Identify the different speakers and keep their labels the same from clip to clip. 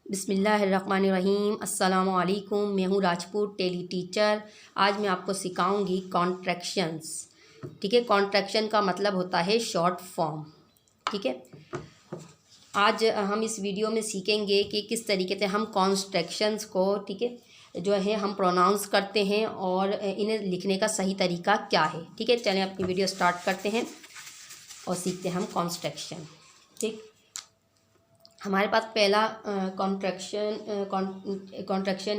Speaker 1: बिस्मिल्लाहिर्रहमानिर्रहीम। अस्सलामु अलैकुम। मैं हूँ राजपूत टेली टीचर। आज मैं आपको सिखाऊंगी कॉन्ट्रैक्शंस। ठीक है, कॉन्ट्रैक्शन का मतलब होता है शॉर्ट फॉर्म। ठीक है, आज हम इस वीडियो में सीखेंगे कि किस तरीके से हम कॉन्ट्रैक्शंस को, ठीक है, जो है हम प्रोनाउंस करते हैं और इन्हें लिखने का सही तरीका क्या है। ठीक है, चलें अपनी वीडियो स्टार्ट करते हैं और सीखते हैं हम कॉन्ट्रैक्शन। ठीक, हमारे पास पहला कॉन्ट्रैक्शन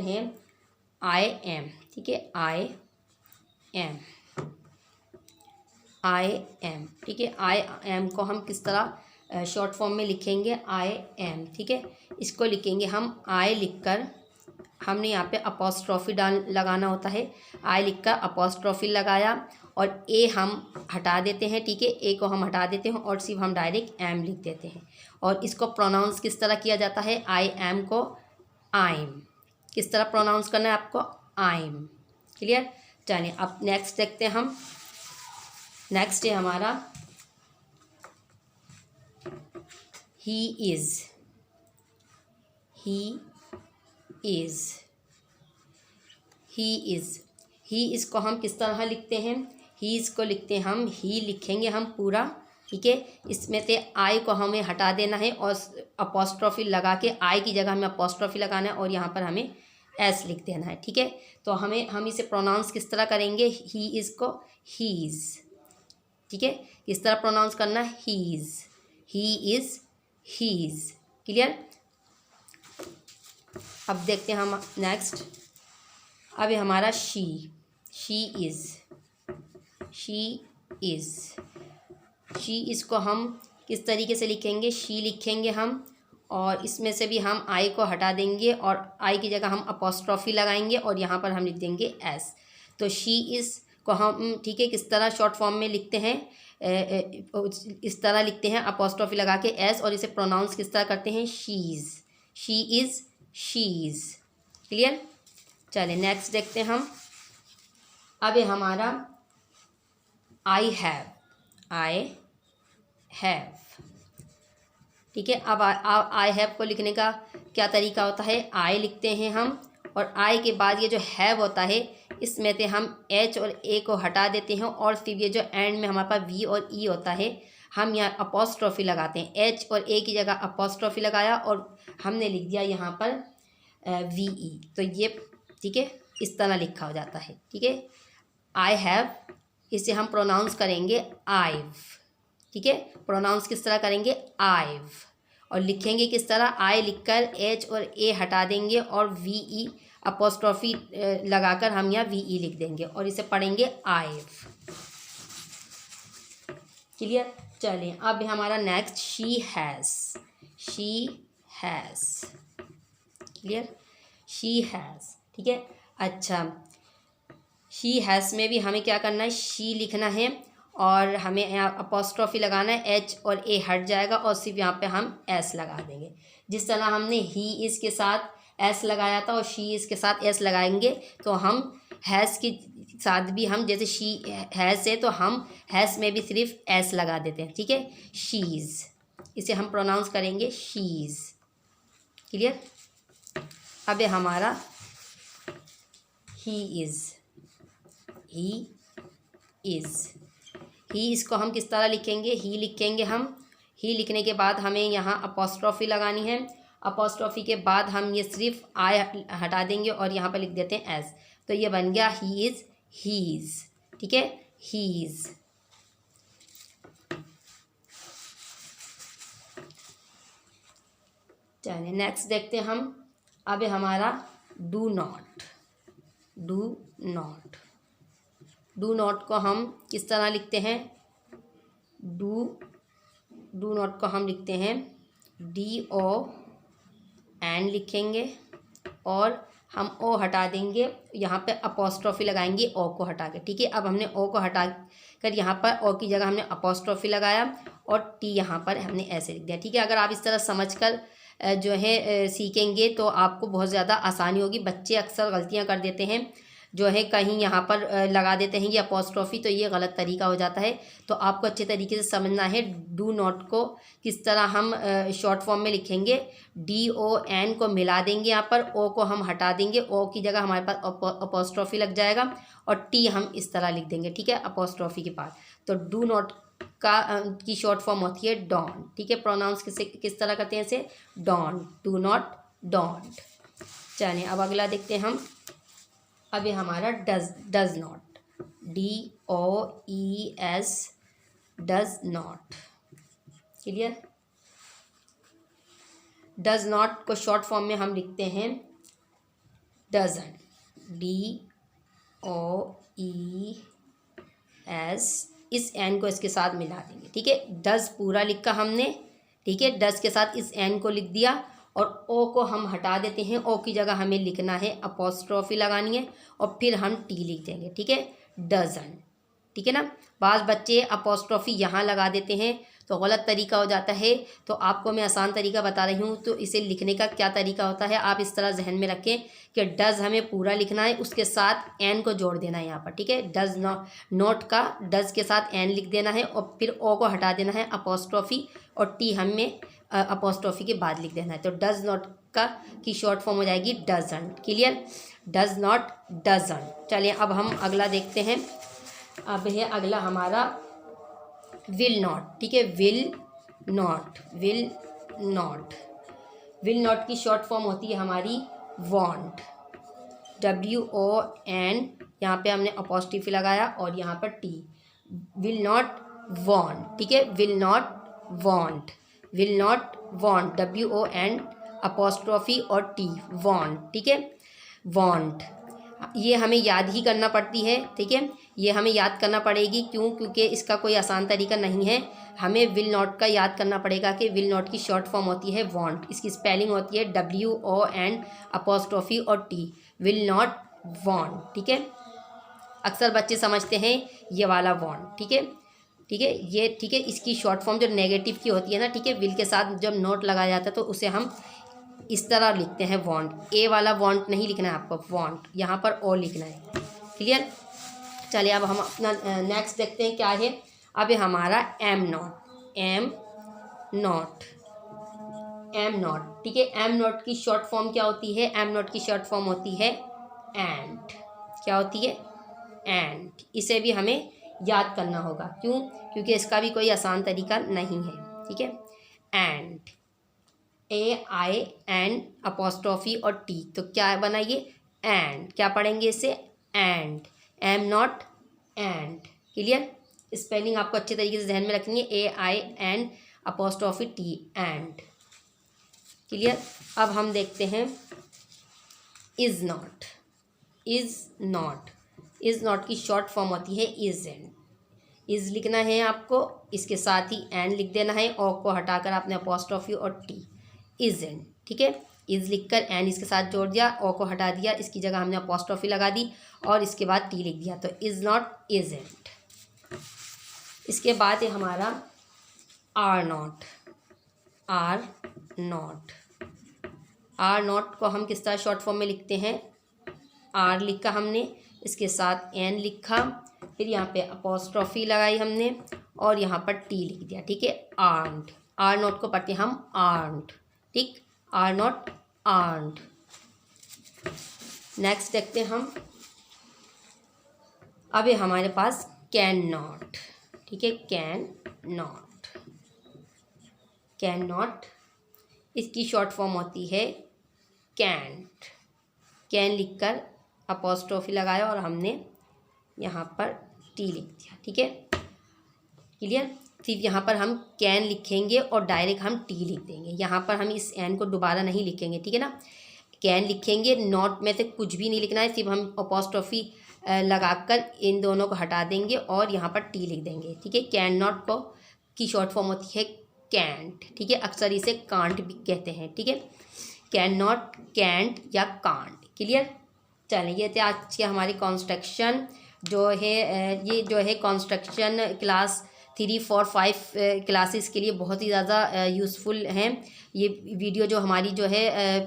Speaker 1: है आई एम। ठीक है, आई एम। ठीक है, आई एम को हम किस तरह शॉर्ट फॉर्म में लिखेंगे, आई एम। ठीक है, इसको लिखेंगे हम आई लिखकर, हमने यहाँ पे अपोस्ट्रोफी लगाना होता है। आई लिखकर अपोस्ट्रोफी लगाया और ए हम हटा देते हैं। ठीक है, ए को हम हटा देते हैं और सिर्फ हम डायरेक्ट एम लिख देते हैं। और इसको प्रोनाउंस किस तरह किया जाता है, आई एम को आइम। किस तरह प्रोनाउंस करना है आपको, आइम। क्लियर। चलिए अब नेक्स्ट देखते हैं हम। नेक्स्ट है हमारा ही इज़। ही इज़ को हम किस तरह लिखते हैं, ही इज़ को लिखते हैं हम, ही लिखेंगे हम पूरा। ठीक है, इसमें से आई को हमें हटा देना है और अपोस्ट्रोफी लगा के आई की जगह हमें अपोस्ट्रोफी लगाना है और यहाँ पर हमें एस लिख देना है। ठीक है, तो हम इसे प्रोनाउंस किस तरह करेंगे, ही इज़ को हीज़। ठीक है, किस तरह प्रोनाउंस करना, his, he is, his. Clear. अब देखते हैं हम नेक्स्ट। अब हमारा शी इज़। शी इज़ को हम किस तरीके से लिखेंगे, शी लिखेंगे हम और इसमें से भी हम आई को हटा देंगे और आई की जगह हम अपोस्ट्रोफी लगाएंगे और यहाँ पर हम लिख देंगे एस। तो शी इज़ को हम, ठीक है, किस तरह शॉर्ट फॉर्म में लिखते हैं, इस तरह लिखते हैं अपोस्ट्रोफी लगा के एस, और इसे प्रोनाउंस किस तरह करते हैं, she's, she is, she's. Clear. चलिए नेक्स्ट देखते हैं हम। अब ये हमारा आई हैव। ठीक है, अब आई हैव को लिखने का क्या तरीका होता है, आई लिखते हैं हम और आई के बाद ये जो हैव होता है इसमें से हम एच और ए को हटा देते हैं और फिर ये जो एंड में हमारे पास वी और ई होता है हम यहाँ अपोस्ट्रोफी लगाते हैं। एच और ए की जगह अपोस्ट्रोफी लगाया और हमने लिख दिया यहाँ पर वी ई। तो ये, ठीक है, इस तरह लिखा हो जाता है। ठीक है, आई हैव, इसे हम प्रोनाउंस करेंगे आइव। ठीक है, प्रोनाउंस किस तरह करेंगे, आइव, और लिखेंगे किस तरह, आई लिखकर एच और ए हटा देंगे और वी ई अपोस्ट्रोफी लगाकर हम यहाँ वी ई लिख देंगे और इसे पढ़ेंगे आइव। क्लियर। चलिए अब हमारा next she has. Clear, she has. ठीक है, अच्छा, शी हैज़ में भी हमें क्या करना है, शी लिखना है और हमें यहाँ अपोस्ट्रोफी लगाना है, एच और ए हट जाएगा और सिर्फ यहाँ पे हम एस लगा देंगे। जिस तरह हमने ही इज़ के साथ एस लगाया था और शी इज़ के साथ एस लगाएंगे तो हम हैज़ के साथ भी हम, जैसे शी हैज़ है तो हम हैज़ में भी सिर्फ एस लगा देते हैं। ठीक है, शीज़, इसे हम प्रोनाउंस करेंगे शीज़। क्लियर। अब हमारा ही इज़ को हम किस तरह लिखेंगे, ही लिखेंगे हम, ही लिखने के बाद हमें यहाँ अपोस्ट्रोफी लगानी है। अपोस्ट्रोफी के बाद हम ये सिर्फ आई हटा देंगे और यहाँ पर लिख देते हैं एस। तो ये बन गया ही इज़, हीज़। ठीक है, हीज़। चलिए नेक्स्ट देखते हैं हम। अब हमारा डू नॉट को हम किस तरह लिखते हैं, डू नॉट को हम लिखते हैं डी ओ एन लिखेंगे और हम ओ हटा देंगे, यहाँ पे अपोस्ट्रोफी लगाएंगे ओ को हटा के। ठीक है, अब हमने ओ को हटा कर यहाँ पर ओ की जगह हमने अपोस्ट्रोफी लगाया और टी यहाँ पर हमने ऐसे लिख दिया। ठीक है, अगर आप इस तरह समझकर जो है सीखेंगे तो आपको बहुत ज़्यादा आसानी होगी। बच्चे अक्सर गलतियाँ कर देते हैं जो है कहीं यहाँ पर लगा देते हैं ये अपॉस्ट्रोफी, तो ये गलत तरीका हो जाता है। तो आपको अच्छे तरीके से समझना है डू नॉट को किस तरह हम शॉर्ट फॉर्म में लिखेंगे। DON को मिला देंगे, यहाँ पर O को हम हटा देंगे, O की जगह हमारे पास अपॉस्ट्रोफी लग जाएगा और T हम इस तरह लिख देंगे, ठीक है, अपॉस्ट्रोफी के बाद। तो डू नॉट की शॉर्ट फॉर्म होती है डॉन, ठीक है। प्रोनाउंस किस तरह करते हैं इसे, डॉन, डू नॉट, डोंट। चलिए अब अगला देखते हैं हम। अब ये हमारा does not, DOES, does not, clear. Does not को शॉर्ट फॉर्म में हम लिखते हैं डजन, DOES, इस एन को इसके साथ मिला देंगे, ठीक है। डज पूरा लिखा हमने, ठीक है, डज के साथ इस एन को लिख दिया और ओ को हम हटा देते हैं। ओ की जगह हमें लिखना है अपॉस्ट्रोफी लगानी है और फिर हम टी लिख देंगे, ठीक है, डजन, ठीक है ना। बाज़ बच्चे अपॉस्ट्रोफी यहाँ लगा देते हैं तो गलत तरीका हो जाता है। तो आपको मैं आसान तरीका बता रही हूँ। तो इसे लिखने का क्या तरीका होता है, आप इस तरह जहन में रखें कि डज हमें पूरा लिखना है, उसके साथ एन को जोड़ देना है यहाँ पर, ठीक है। डज नॉट का डज के साथ एन लिख देना है और फिर ओ को हटा देना है अपॉस्ट्रोफी और टी हमें अपॉस्ट्रोफी के बाद लिख देना है। तो डज नॉट की शॉर्ट फॉर्म हो जाएगी doesn, clear, does not, doesn. चलिए अब हम अगला देखते हैं। अब है अगला हमारा विल नॉट, ठीक है, will not, will not. Will not की शॉर्ट फॉर्म होती है हमारी वॉन्ट, WON, यहाँ पे हमने अपॉस्ट्रोफी लगाया और यहाँ पर टी, विल नॉट वॉन्ट, ठीक है, will not want, will not want, WON apostrophe और टी, वॉन्ट, ठीक है, वॉन्ट। ये हमें याद ही करना पड़ती है, ठीक है, ये हमें याद करना पड़ेगी। क्यों? क्योंकि इसका कोई आसान तरीका नहीं है। हमें विल नॉट का याद करना पड़ेगा कि विल नॉट की शॉर्ट फॉर्म होती है वॉन्ट, इसकी स्पेलिंग होती है WON अपॉस्ट्रोफी और टी, विल नॉट वॉन्ट, ठीक है। अक्सर बच्चे समझते हैं ये वाला वॉन्ट, ठीक है, ठीक है, ये ठीक है। इसकी शॉर्ट फॉर्म जो नेगेटिव की होती है ना, ठीक है, विल के साथ जब नोट लगाया जाता है तो उसे हम इस तरह लिखते हैं वॉन्ट। ए वाला वॉन्ट नहीं लिखना है आपको, वॉन्ट यहाँ पर ओ लिखना है, क्लियर। चलिए अब हम अपना नेक्स्ट देखते हैं क्या है। अब हमारा am not, am not, am not, ठीक है। एम नॉट की शॉर्ट फॉर्म क्या होती है, एम नॉट की शॉर्ट फॉर्म होती है एंड, क्या होती है, एंड। इसे भी हमें याद करना होगा। क्यों? क्योंकि इसका भी कोई आसान तरीका नहीं है, ठीक है। एंड, AIN अपॉस्ट्रोफी और टी, तो क्या बना ये एंड, क्या पढ़ेंगे इसे, and, am not and, clear. Spelling आपको अच्छे तरीके से ध्यान में रखनी है, AIN apostrophe T, and, clear. अब हम देखते हैं is not, is not, is not की शॉर्ट फॉर्म होती है इज़ेंट। इज़ लिखना है आपको, इसके साथ ही एन लिख देना है, ओ को हटाकर आपने अपॉस्ट्रोफी और टी, इज़ेंट, ठीक है। इज़ लिखकर एन इसके साथ जोड़ दिया, ओ को हटा दिया, इसकी जगह हमने अपॉस्ट्रोफी लगा दी और इसके बाद टी लिख दिया, तो इज़ नॉट, इज़ेंट। इसके बाद है हमारा are not, are not. Are not को हम किस तरह शॉर्ट फॉर्म में लिखते हैं, आर लिखा हमने, इसके साथ एन लिखा, फिर यहाँ पे अपॉस्ट्रोफी लगाई हमने और यहाँ पर टी लिख दिया, ठीक है, आर्न्ड। आर नॉट को पढ़ते हैं हम आर्न्ड, ठीक, आर नॉट, आर्न्ड। नेक्स्ट देखते हैं हम। अब ये हमारे पास कैन नॉट, ठीक है, कैन नॉट, कैन नॉट। इसकी शॉर्ट फॉर्म होती है कैंट। कैन लिखकर अपॉस्ट्रोफी लगाया और हमने यहाँ पर टी लिख दिया, ठीक है, क्लियर। सिर्फ यहाँ पर हम कैन लिखेंगे और डायरेक्ट हम टी लिख देंगे, यहाँ पर हम इस एन को दोबारा नहीं लिखेंगे, ठीक है ना। कैन लिखेंगे, नॉट में से कुछ भी नहीं लिखना है, सिर्फ हम अपॉस्ट्रोफी लगाकर इन दोनों को हटा देंगे और यहाँ पर टी लिख देंगे, ठीक है। कैन नॉट को की शॉर्ट फॉर्म होती है कैंट, ठीक है, अक्सर इसे कांट भी कहते हैं, ठीक है, कैन नॉट, कैंट या कांट, क्लियर। चलिए ये थे आज के हमारी कॉन्स्ट्रक्शन जो है, ये जो है कॉन्स्ट्रक्शन क्लास 3, 4, 5 क्लासेस के लिए बहुत ही ज़्यादा यूज़फुल हैं। ये वीडियो जो हमारी जो है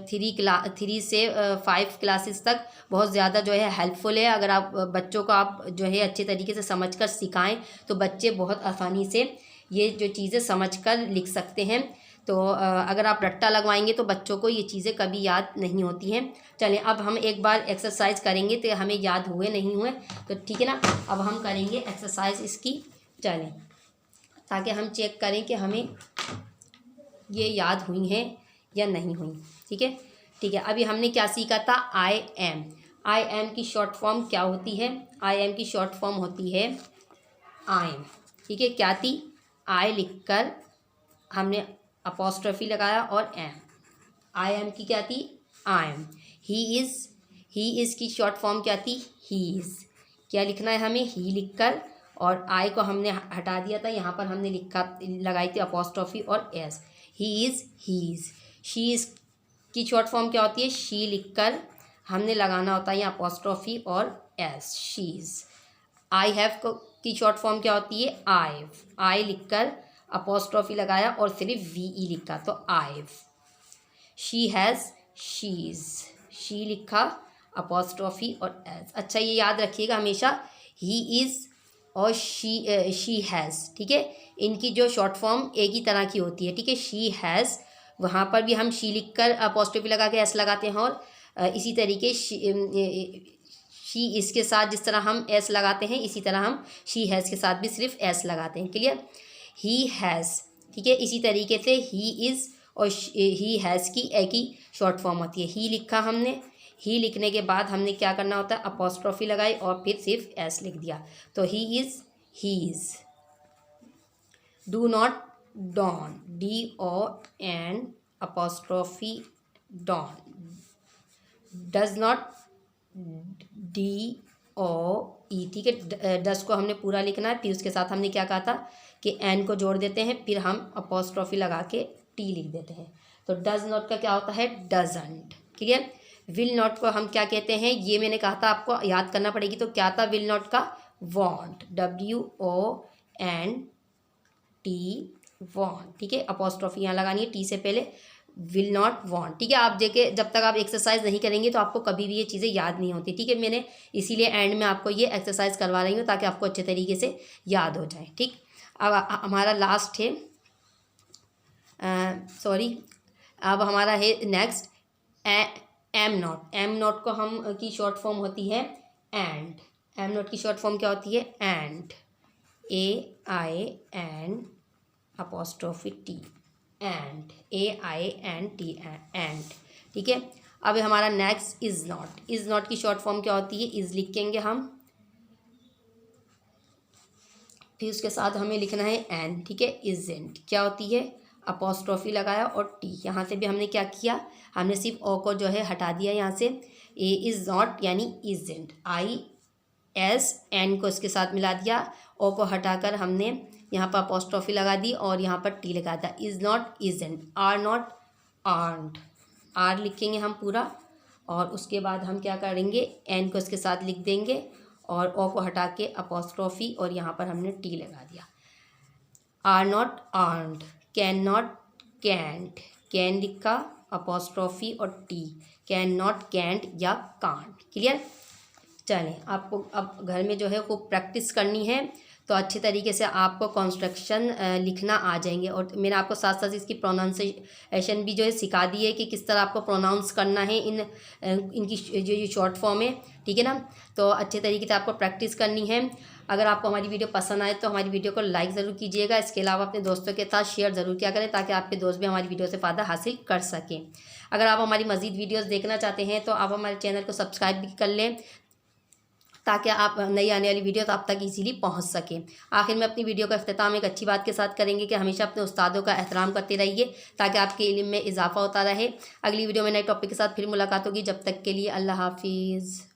Speaker 1: 3 से 5 क्लासेस तक बहुत ज़्यादा जो है हेल्पफुल है। अगर आप बच्चों को आप जो है अच्छे तरीके से समझकर सिखाएं तो बच्चे बहुत आसानी से ये जो चीज़ें समझकर लिख सकते हैं। तो अगर आप रट्टा लगवाएंगे तो बच्चों को ये चीज़ें कभी याद नहीं होती हैं। चलें, अब हम एक बार एक्सरसाइज करेंगे तो हमें याद हुए नहीं हुए तो ठीक है ना। अब हम करेंगे एक्सरसाइज इसकी। चलें, ताकि हम चेक करें कि हमें ये याद हुई हैं या नहीं हुई। ठीक है, ठीक है। अभी हमने क्या सीखा था? आई एम की शॉर्ट फॉर्म क्या होती है? आई एम की शॉर्ट फॉर्म होती है आई एम। ठीक है, क्या थी? आई लिखकर हमने अपॉस्ट्रोफी लगाया और एम। आई एम की क्या थी? I am. ही इज़ की शॉर्ट फॉर्म क्या थी? He is. क्या लिखना है हमें? ही लिखकर, और आई को हमने हटा दिया था, यहाँ पर हमने लगाई थी अपॉस्ट्रोफी और S. He is, his. She is की शॉर्ट फॉर्म क्या होती है? शी लिखकर हमने लगाना होता है यहाँ अपॉस्ट्रोफी और एस, शीज़। आई हैव की शॉर्ट फॉर्म क्या होती है? आई लिखकर अपॉस्ट्रोफी लगाया और सिर्फ वी लिखा तो I've. She has, she's. She लिखा अपॉस्ट्रोफी और एस। अच्छा, ये याद रखिएगा हमेशा, ही इज़ और शी हैज़। ठीक है, इनकी जो शॉर्ट फॉर्म एक ही तरह की होती है। ठीक है, शी हैज़, वहाँ पर भी हम शी लिखकर अपॉस्ट्रोफी लगा के एस लगाते हैं, और इसी तरीके शी इसके साथ जिस तरह हम एस लगाते हैं, इसी तरह हम शी हैज़ के साथ भी सिर्फ एस लगाते हैं। क्लियर? He has. ठीक है, इसी तरीके से ही इज़ और ही हैज़ की एक ही शॉर्ट फॉर्म होती है। ही लिखा हमने, ही लिखने के बाद हमने क्या करना होता है? अपॉस्ट्रोफी लगाई और फिर सिर्फ एस लिख दिया तो he is, he's. Do not, don, DON apostrophe don. Does not, DOE। ठीक है, डस को हमने पूरा लिखना है, फिर उसके साथ हमने क्या कहा था कि एन को जोड़ देते हैं, फिर हम अपॉस्ट्रोफी लगा के टी लिख देते हैं। तो डज नॉट का क्या होता है? डजंट। क्लियर? विल नॉट को हम क्या कहते हैं? ये मैंने कहा था, आपको याद करना पड़ेगी। तो क्या था विल नॉट का? Want, WONT, want. ठीक है, अपॉस्ट्रोफी यहाँ लगानी है टी से पहले, विल नॉट वॉन्ट। ठीक है, आप देखिए, जब तक आप एक्सरसाइज नहीं करेंगे तो आपको कभी भी ये चीज़ें याद नहीं होती। ठीक है, मैंने इसीलिए एंड में आपको ये एक्सरसाइज करवा रही हूँ ताकि आपको अच्छे तरीके से याद हो जाए। ठीक, अब हमारा लास्ट है, अब हमारा है next am not. Am not को हम की शॉर्ट फॉर्म होती है एंड। एम नॉट की शॉर्ट फॉर्म क्या होती है? And, AIN apostrophe T, and, AINT, and. ठीक है, अब हमारा next is not. Is not की शॉर्ट फॉर्म क्या होती है? इज़ लिखेंगे हम, फिर उसके साथ हमें लिखना है एन। ठीक है, इजेंट क्या होती है? अपॉस्ट्रोफी लगाया और टी। यहाँ से भी हमने क्या किया? हमने सिर्फ ओ को जो है हटा दिया यहाँ से। ए इज़ नॉट यानी इजेंट, ISN को इसके साथ मिला दिया, ओ को हटाकर हमने यहाँ पर अपॉस्ट्रोफी लगा दी और यहाँ पर टी लगा दिया। Is not, isn't. Are not, aren't. Are लिखेंगे हम पूरा, और उसके बाद हम क्या करेंगे? एन को इसके साथ लिख देंगे और ओ को हटा के अपॉस्ट्रोफी और यहाँ पर हमने टी लगा दिया। Are not, aren't. Can not, can't. Can लिखा अपॉस्ट्रोफी और टी, कैन नॉट, कैंट या कांट। क्लियर? चलें, आपको अब घर में जो है वो प्रैक्टिस करनी है तो अच्छे तरीके से आपको कॉन्स्ट्रक्शन लिखना आ जाएंगे। और मैंने आपको साथ साथ इसकी प्रोनाउंसिएशन भी जो है सिखा दी है कि किस तरह आपको प्रोनाउंस करना है इनकी जो शॉर्ट फॉर्म है। ठीक है ना, तो अच्छे तरीके से आपको प्रैक्टिस करनी है। अगर आपको हमारी वीडियो पसंद आए तो हमारी वीडियो को लाइक ज़रूर कीजिएगा। इसके अलावा अपने दोस्तों के साथ शेयर ज़रूर किया करें ताकि आपके दोस्त भी हमारी वीडियो से फ़ायदा हासिल कर सकें। अगर आप हमारी मज़ीद वीडियोज़ देखना चाहते हैं तो आप हमारे चैनल को सब्सक्राइब भी कर लें ताकि आप नई आने वाली वीडियो तो आप तक इजीली पहुंच सके। आखिर में अपनी वीडियो का अख्तिताम एक अच्छी बात के साथ करेंगे कि हमेशा अपने उस्तादों का एहतराम करते रहिए ताकि आपके इल्म में इजाफा होता रहे। अगली वीडियो में नए टॉपिक के साथ फिर मुलाकात होगी। जब तक के लिए अल्लाह हाफिज़।